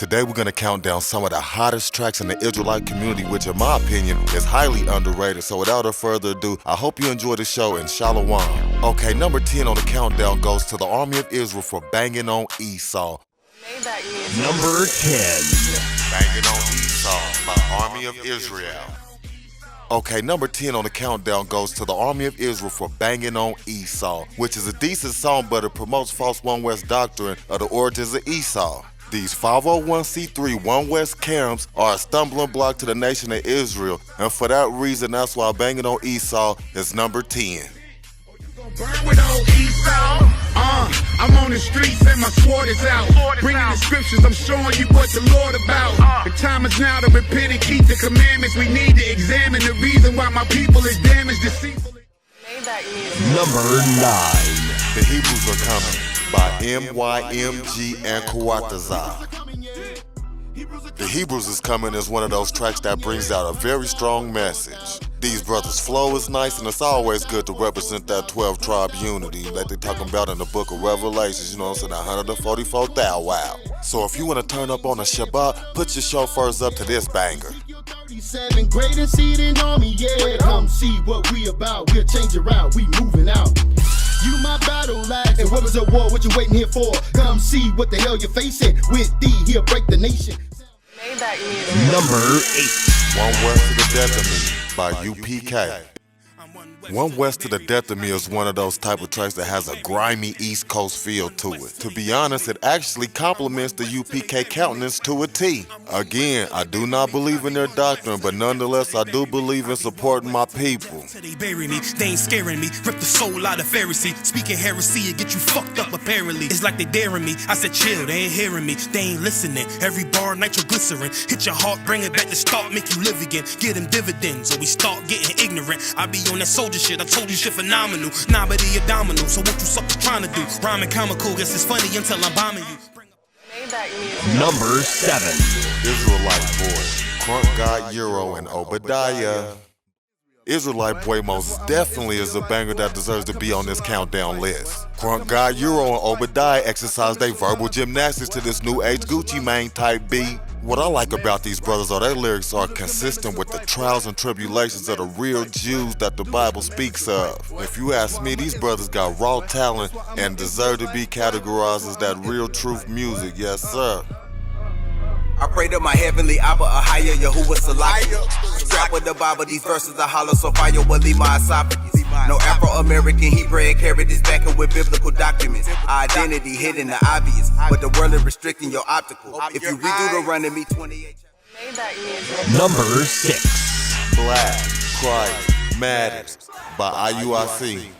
Today we're gonna count down some of the hottest tracks in the Israelite community, which in my opinion is highly underrated. So without further ado, I hope you enjoy the show and shalom. Okay, number 10 on the countdown goes to the Army of Israel for Banging on Esau. Number 10. Banging on Esau by Army of Israel. Okay, number 10 on the countdown goes to the Army of Israel for Banging on Esau, which is a decent song, but it promotes false One West doctrine of the origins of Esau. These 501c3 One West camps are a stumbling block to the nation of Israel, and for that reason, that's why Banging on Esau is number 10. Burn with old Esau. I'm on the streets and my sword is out. Bringing the scriptures, I'm showing you what the Lord about. The time is now to repent and keep the commandments. We need to examine the reason why my people is damaged, deceitful. Number 9. The Hebrews Are Coming by MYMG and Kawatazai. The Hebrews Is Coming is one of those tracks that brings out a very strong message. These brothers' flow is nice, and it's always good to represent that 12-tribe unity that they talking about in the book of Revelations, you know what I'm saying, 144,000, wow. So if you want to turn up on a Shabbat, put your chauffeurs up to this banger. 37 great and seated army, yeah. Come see what we about, we'll change it around, we moving out. You my battle axe, and what was a war, what you waiting here for? Come see what the hell you're facing, with thee, he'll break the nation. Number 8. One West to the Death of Me by UPK. One West to the Death of Me is one of those type of tracks that has a grimy East Coast feel to it. To be honest, it actually complements the UPK countenance to a T. Again, I do not believe in their doctrine, but nonetheless, I do believe in supporting my people. They bury me, they ain't scaring me. Rip the soul out of Pharisee. Speaking heresy, it get you fucked up apparently. It's like they daring me. I said chill, they ain't hearing me. They ain't listening. Every bar nitroglycerin. Hit your heart, bring it back to start, make you live again. Get them dividends, or we start getting ignorant. I be on that soldier shit, I told you shit phenomenal. Nah, but he a domino, so what you suckers trying to do? Rhyming comical, guess it's funny until I'm bombing you. Number 7. Israelite Boy, Crunk God Euro and Obadiah. Israelite Boy most definitely is a banger that deserves to be on this countdown list. Crunk God Euro and Obadiah exercise their verbal gymnastics to this new age Gucci Mane type beat. What I like about these brothers are their lyrics are consistent with the trials and tribulations of the real Jews that the Bible speaks of. If you ask me, these brothers got raw talent and deserve to be categorized as that real truth music, yes sir. I pray to my heavenly Abba, a higher Yahuwah Salaki. Strap with the Bible, these verses are hollow, so fire will leave my esophagus. No Afro-American Hebraic heritage backing with biblical documents. Our identity hidden the obvious, but the world is restricting your optical. If you redo the run to me 28. Number 6. Black Christ Matters by IUIC.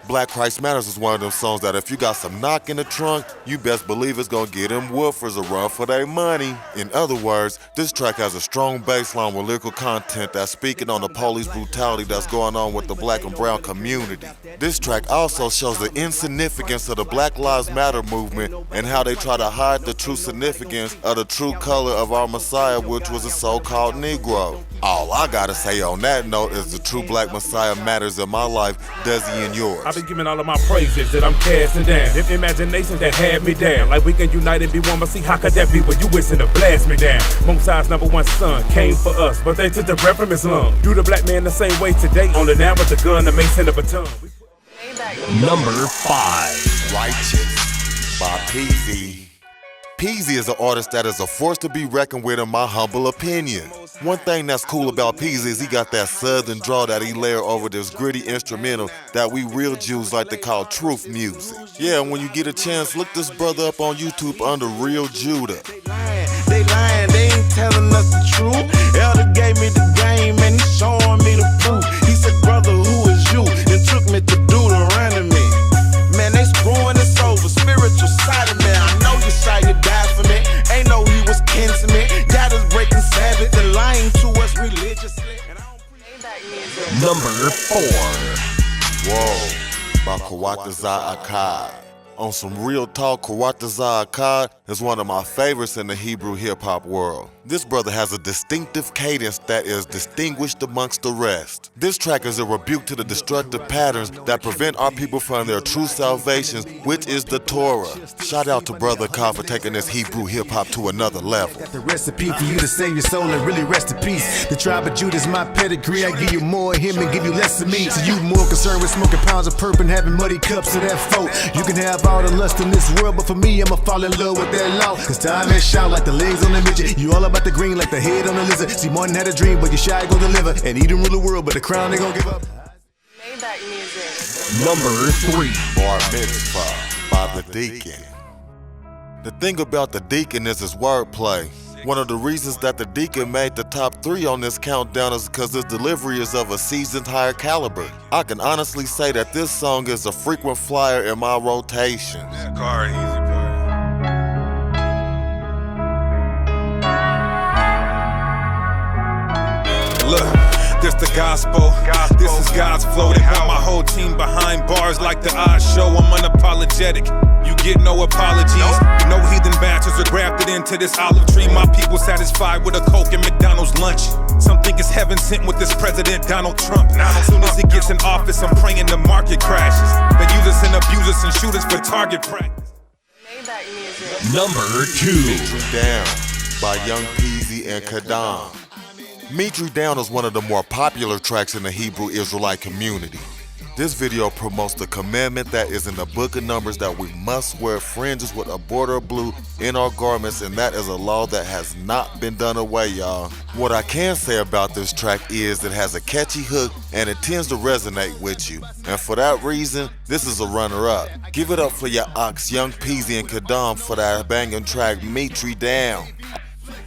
Black Christ Matters is one of them songs that if you got some knock in the trunk, you best believe it's gonna get them woofers a run for their money. In other words, this track has a strong baseline with lyrical content that's speaking on the police brutality that's going on with the black and brown community. This track also shows the insignificance of the Black Lives Matter movement and how they try to hide the true significance of the true color of our Messiah, which was a so-called Negro. All I gotta say on that note is the true black Messiah matters in my life, does he in yours? I've been giving all of my praises that I'm casting down. Them imaginations that had me down. Like we can unite and be one, but see how could that be when you wishing to blast me down? Mosai's number 1 son came for us, but they took the breath from his lung. Do the black man the same way today, only now with the gun, the mace and the baton. Number 5. Righteous by Peasy. Peasy is an artist that is a force to be reckoned with in my humble opinion. One thing that's cool about Peasy is he got that southern draw that he layer over this gritty instrumental that we real Jews like to call truth music. Yeah, and when you get a chance, look this brother up on YouTube under Real Judah. They lying, they ain't telling us the truth. Elder gave me the game and he's showing me the proof. He said, brother, who is you? And took me to Deuteronomy. Man, they screwing us over, spiritual side of me. I know you saw you died for me. Ain't know he was kin to me. Got us breaking Sabbath and lying to us religiously. Number 4. Whoa, by Kawatazai Akkad. On some real talk, Kawatazai Akkad is one of my favorites in the Hebrew hip-hop world. This brother has a distinctive cadence that is distinguished amongst the rest. This track is a rebuke to the destructive patterns that prevent our people from their true salvation, which is the Torah. Shout out to Brother Ka for taking this Hebrew hip-hop to another level. Got the recipe for you to save your soul and really rest in peace. The tribe of Judah is my pedigree. I give you more of him and give you less of me. So you more concerned with smoking pounds of purple and having muddy cups of that folk. You can have all the lust in this world, but for me, I'ma fall in love with that law. Cause time is shout like the legs on the midget. You all about the green like the head on the lizard. See, Martin had a dream, but your shy gon' deliver. And he didn't rule the world, but the crown they gon' give up. Maybach music. Number 3. Bar Mitzvah by the Deacon. The thing about the Deacon is his wordplay. One of the reasons that the Deacon made the top 3 on this countdown is because his delivery is of a seasoned higher caliber. I can honestly say that this song is a frequent flyer in my rotation. Look, this the gospel. This is God's flow. They got my whole team behind bars like the Oz show. I'm unapologetic. You get no apologies. No heathen bastards are grafted into this olive tree. My people satisfied with a Coke and McDonald's lunch. Some think it's heaven sent with this president Donald Trump. As soon as he gets in office, I'm praying the market crashes. They use us and abuse us and shoot us for target practice. Maybach music. Number 2. Mitri Down by Young Peasy and Kadam. Mitri Down is one of the more popular tracks in the Hebrew Israelite community. This video promotes the commandment that is in the book of Numbers that we must wear fringes with a border of blue in our garments, and that is a law that has not been done away, y'all. What I can say about this track is it has a catchy hook and it tends to resonate with you. And for that reason, this is a runner-up. Give it up for your ox, Young Peasy and Kadam for that banging track, Mitri Down.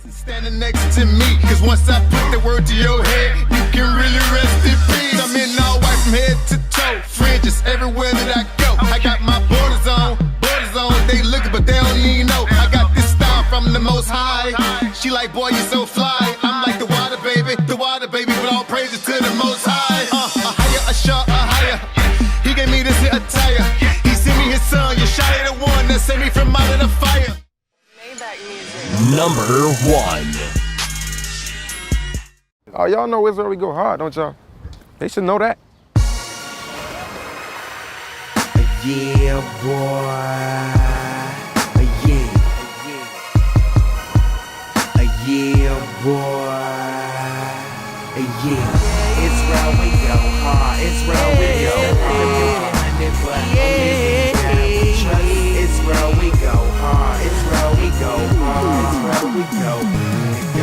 Standing next to me, cause once I put the word to your head, you can really rest in peace. I'm in all white from head to toe, fringes everywhere that I go. I got my borders on, they looking but they don't even know. I got this style from the Most High. She like, boy, you so fly. I'm like the water baby, but all praises to the Most High. A higher, a sharp, a higher. He gave me this here attire. He sent me his son, Yeshua the one that saved me from out of the fire. Number 1. Oh, y'all know Israel, we go hard, don't y'all? They should know that. Yeah, boy. Yeah. Yeah, boy. Yeah. Israel, we go hard. Israel, we go hard. Israel, we go hard. Israel, we go hard. Israel, we go. Go.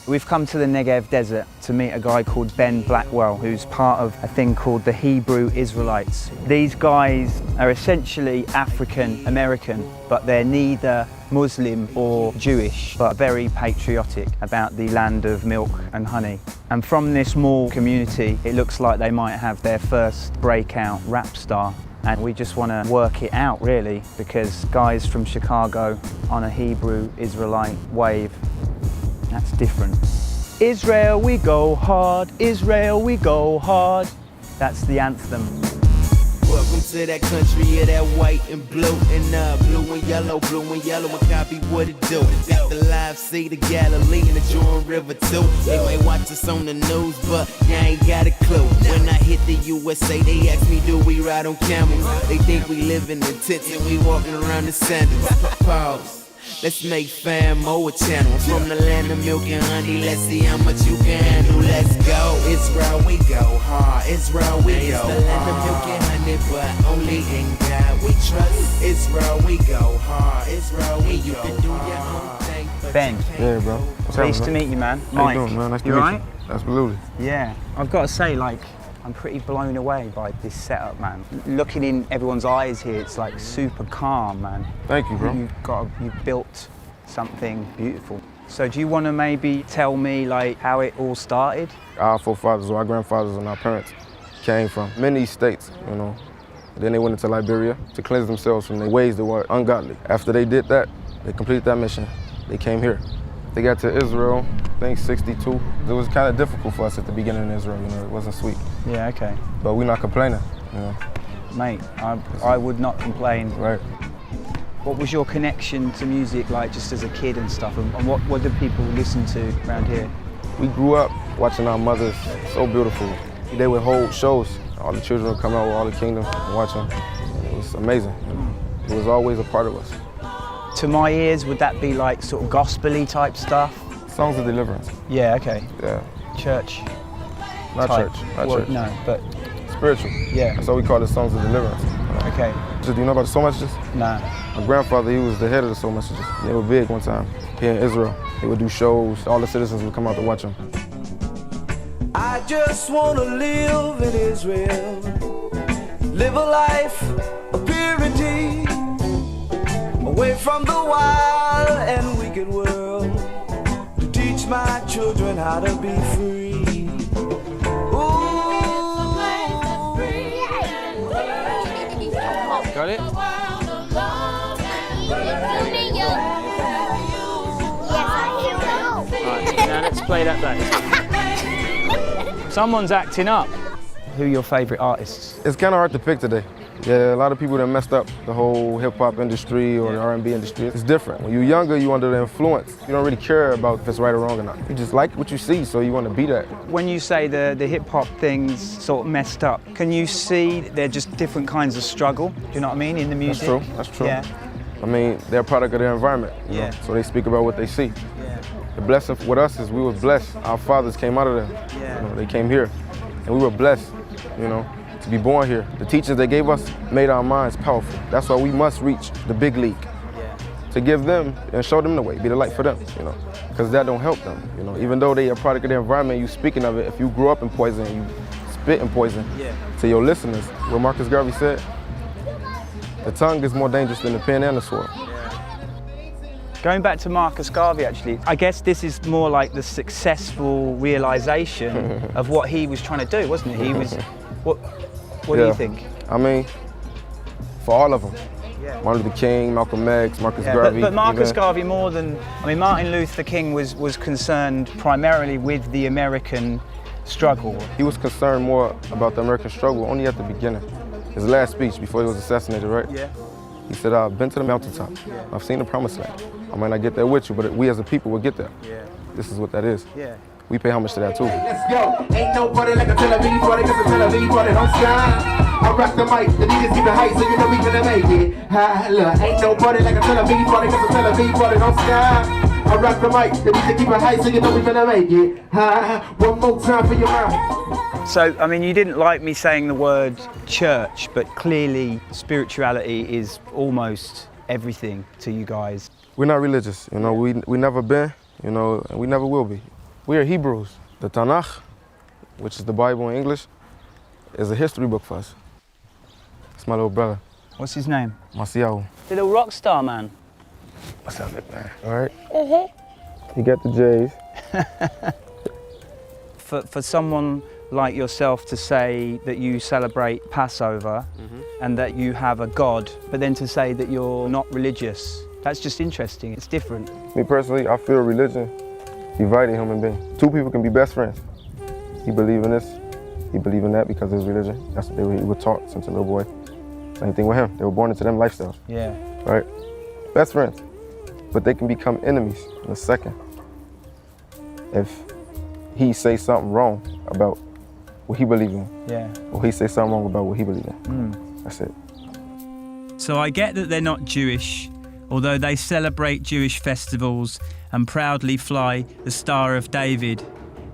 We've come to the Negev Desert to meet a guy called Ben Blackwell, who's part of a thing called the Hebrew Israelites. These guys are essentially African American, but they're neither Muslim or Jewish, but very patriotic about the land of milk and honey. And from this small community, it looks like they might have their first breakout rap star. And we just want to work it out, really, because guys from Chicago on a Hebrew Israelite wave, that's different. Israel, we go hard. Israel, we go hard. That's the anthem. Welcome to that country of that white and blue and blue and yellow, and copy what it do. Got the live sea, the Galilee, and the Jordan River too. They may watch us on the news, but you ain't got a clue. When I hit the USA, they ask me, do we ride on camels? They think we live in the tents and we walking around in sandals. Pause. Let's make famo a channel. From the land of milk and honey, let's see how much you can handle. Let's go. Israel, we go hard. Israel, we go hard. It's the land of milk and honey, but only in God we trust. Israel, we go hard. Israel, we go hard. You can do your own thing. Ben. Yeah, bro. What's Pleased happening, to meet you, man. How Mike. you doing, man? Nice to you meet right? you. Absolutely. Yeah. I've got to say, like, I'm pretty blown away by this setup, man. Looking in everyone's eyes here, it's like super calm, man. Thank you, bro. You've built something beautiful. So do you want to maybe tell me, like, how it all started? Our forefathers, or our grandfathers and our parents came from many states, you know. Then they went into Liberia to cleanse themselves from the ways that were ungodly. After they did that, they completed that mission. They came here. They got to Israel, I think 62. It was kind of difficult for us at the beginning in Israel, you know, it wasn't sweet. Yeah, okay. But we're not complaining, you know. Mate, I would not complain. Right. What was your connection to music like just as a kid and stuff? And what did people listen to around here? We grew up watching our mothers, so beautiful. They would hold shows. All the children would come out with all the kingdom and watch them. It was amazing. It was always a part of us. To my ears, would that be like sort of gospel-y type stuff? Songs of deliverance. Yeah, okay. Yeah. Church? Not type. church, not Well, church. No, but... Spiritual. Yeah. That's why we call it songs of deliverance. Okay. Do you know about the soul messages? Nah. My grandfather, he was the head of the soul messages. They were big one time here in Israel. They would do shows. All the citizens would come out to watch them. I just want to live in Israel, live a life of purity, away from the wild and wicked world, to teach my children how to be free. Got it? Right, now let's play that back. Someone's acting up. Who are your favourite artists? It's kind of hard to pick today. Yeah, a lot of people that messed up the whole hip-hop industry or the R&B industry. It's different. When you're younger, you're under the influence. You don't really care about if it's right or wrong or not. You just like what you see, so you want to be that. When you say the hip-hop things sort of messed up, can you see they're just different kinds of struggle? Do you know what I mean, in the music? That's true, that's true. Yeah. I mean, they're a product of their environment, you know? So they speak about what they see. Yeah. The blessing with us is we were blessed. Our fathers came out of there. Yeah. You know, they came here, and we were blessed, you know, to be born here. The teachings they gave us made our minds powerful. That's why we must reach the big league. Yeah. To give them and show them the way, be the light for them, you know, because that don't help them, you know. Even though they are a product of their environment, you speaking of it, if you grew up in poison, you spit in poison to your listeners. What Marcus Garvey said, the tongue is more dangerous than the pen and the sword. Going back to Marcus Garvey, actually, I guess this is more like the successful realization of what he was trying to do, wasn't it? He was, what do you think? I mean, for all of them. Martin Luther King, Malcolm X, Marcus Garvey. But Marcus Garvey more than, I mean, Martin Luther King was concerned primarily with the American struggle. He was concerned more about the American struggle only at the beginning. His last speech before he was assassinated, right? Yeah. He said, I've been to the mountaintop. I've seen the promised land. I might not get there with you, but we as a people will get there. Yeah. This is what that is. Yeah. We pay homage to that too. Let's go. Ain't nobody like a Tel Aviv, brother, cause a Tel Aviv, brother, don't stop. I rock the mic, the niggas keep it hype, so you know we gonna make it. Ha, look, ain't nobody like a Tel Aviv, brother, cause a Tel Aviv, brother, don't stop. I rock the mic, the niggas keep it hype, so you know we gonna make it. Ha, one more time for your mouth. So, I mean, you didn't like me saying the word church, but clearly spirituality is almost everything to you guys. We're not religious, you know, we never been, you know, and we never will be. We are Hebrews. The Tanakh, which is the Bible in English, is a history book for us. It's my little brother. What's his name? Marcial. The little rock star man. What's up, big man? All right? You got the J's. For someone like yourself to say that you celebrate Passover and that you have a God, but then to say that you're not religious, that's just interesting. It's different. Me personally, I feel religion dividing human beings. Two people can be best friends. He believe in this, he believe in that because of his religion. That's what he was taught since a little boy. Same thing with him. They were born into them lifestyles. Yeah. Right? Best friends. But they can become enemies in a second if he says something wrong about what he believes in. Yeah. Or he says something wrong about what he believes in. That's it. So I get that they're not Jewish, although they celebrate Jewish festivals and proudly fly the Star of David.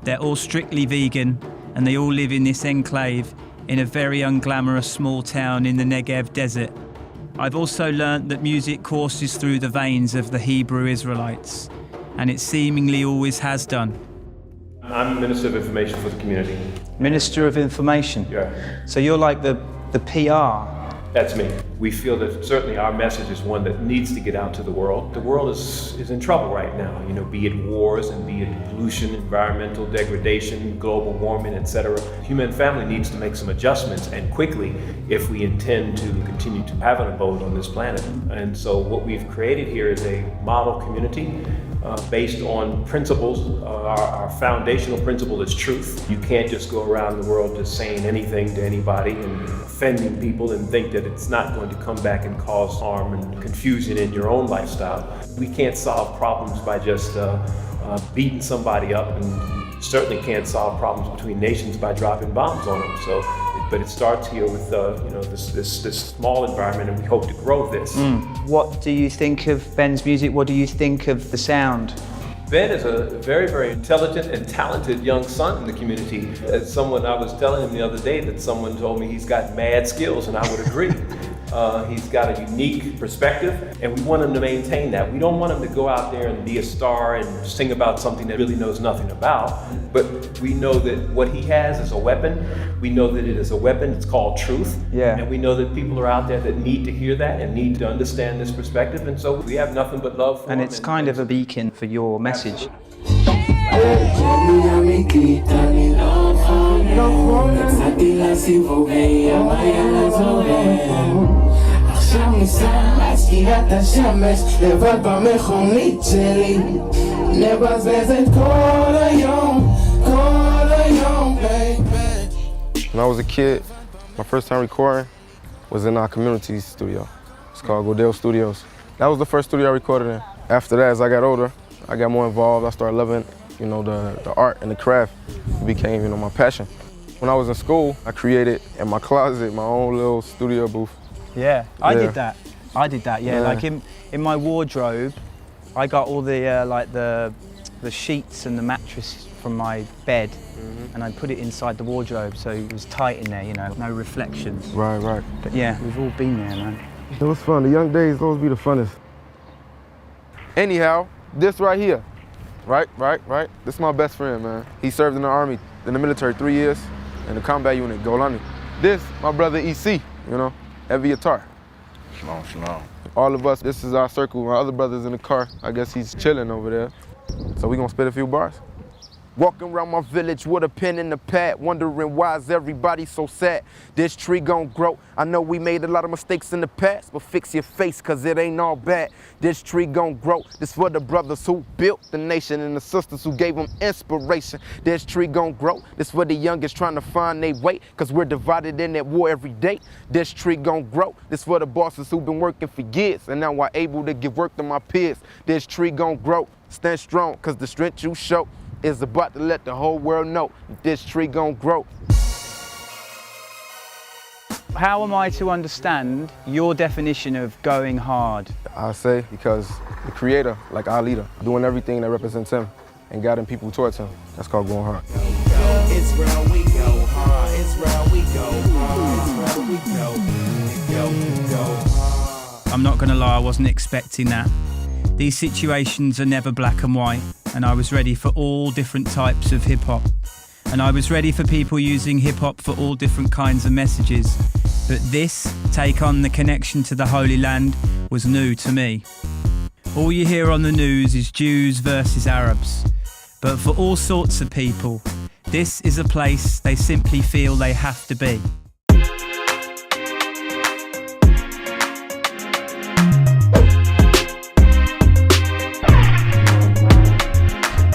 They're all strictly vegan and they all live in this enclave in a very unglamorous small town in the Negev desert. I've also learnt that music courses through the veins of the Hebrew Israelites, and it seemingly always has done. I'm Minister of Information for the community. Minister of Information? Yeah. So you're like the PR? That's me. We feel that certainly our message is one that needs to get out to the world. The world is in trouble right now, you know, be it wars and be it pollution, environmental degradation, global warming, etc. Human family needs to make some adjustments and quickly if we intend to continue to have an abode on this planet. And so what we've created here is a model community based on principles. Our foundational principle is truth. You can't just go around the world just saying anything to anybody and offending people and think that it's not going to come back and cause harm and confusion in your own lifestyle. We can't solve problems by just beating somebody up, and certainly can't solve problems between nations by dropping bombs on them. But it starts here with this small environment, and we hope to grow this. What do you think of Ben's music? What do you think of the sound? Ben is a very, very intelligent and talented young son in the community. As someone, I was telling him the other day that someone told me he's got mad skills, and I would agree. He's got a unique perspective, and we want him to maintain that. We don't want him to go out there and be a star and sing about something that really knows nothing about, but we know that what he has is a weapon. We know that it is a weapon, it's called truth. Yeah. And we know that people are out there that need to hear that and need to understand this perspective, and so we have nothing but love for him. And it's kind of a beacon for your message. When I was a kid, my first time recording was in our community studio. It's called Godell Studios. That was the first studio I recorded in. After that, as I got older, I got more involved. I started loving, the art and the craft. It became, my passion. When I was in school, I created in my closet my own little studio booth. Yeah, I did that. Yeah. Like in my wardrobe, I got all the sheets and the mattress from my bed, and I put it inside the wardrobe, so it was tight in there, no reflections. Right. But yeah, we've all been there, man. It was fun. The young days always be the funnest. Anyhow, this right here, right. This is my best friend, man. He served in the army, in the military 3 years, in the combat unit, Golani. This, my brother EC, heavy guitar. Shalom. All of us, this is our circle. My other brother's in the car. I guess he's chilling over there. So we gonna spit a few bars. Walking around my village with a pen in the pad, wondering why is everybody so sad? This tree gon' grow. I know we made a lot of mistakes in the past, but fix your face, cause it ain't all bad. This tree gon' grow. This for the brothers who built the nation and the sisters who gave them inspiration. This tree gon' grow. This for the youngest trying to find their way, cause we're divided in that war every day. This tree gon' grow. This for the bosses who been working for years, and now I'm able to give work to my peers. This tree gon' grow. Stand strong, cause the strength you show is about to let the whole world know this tree gon' grow. How am I to understand your definition of going hard? I say because the creator, like our leader, doing everything that represents him and guiding people towards him. That's called going hard. Israel, we go hard. Israel, we go hard. Israel, we go hard. I'm not gonna lie, I wasn't expecting that. These situations are never black and white, and I was ready for all different types of hip-hop. And I was ready for people using hip-hop for all different kinds of messages. But this take on the connection to the Holy Land was new to me. All you hear on the news is Jews versus Arabs. But for all sorts of people, this is a place they simply feel they have to be.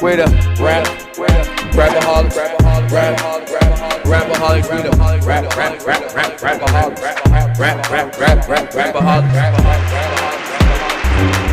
Wait up, rap-a-holics, rap-a-holics, we the rap-a-holics, rap-a-holics.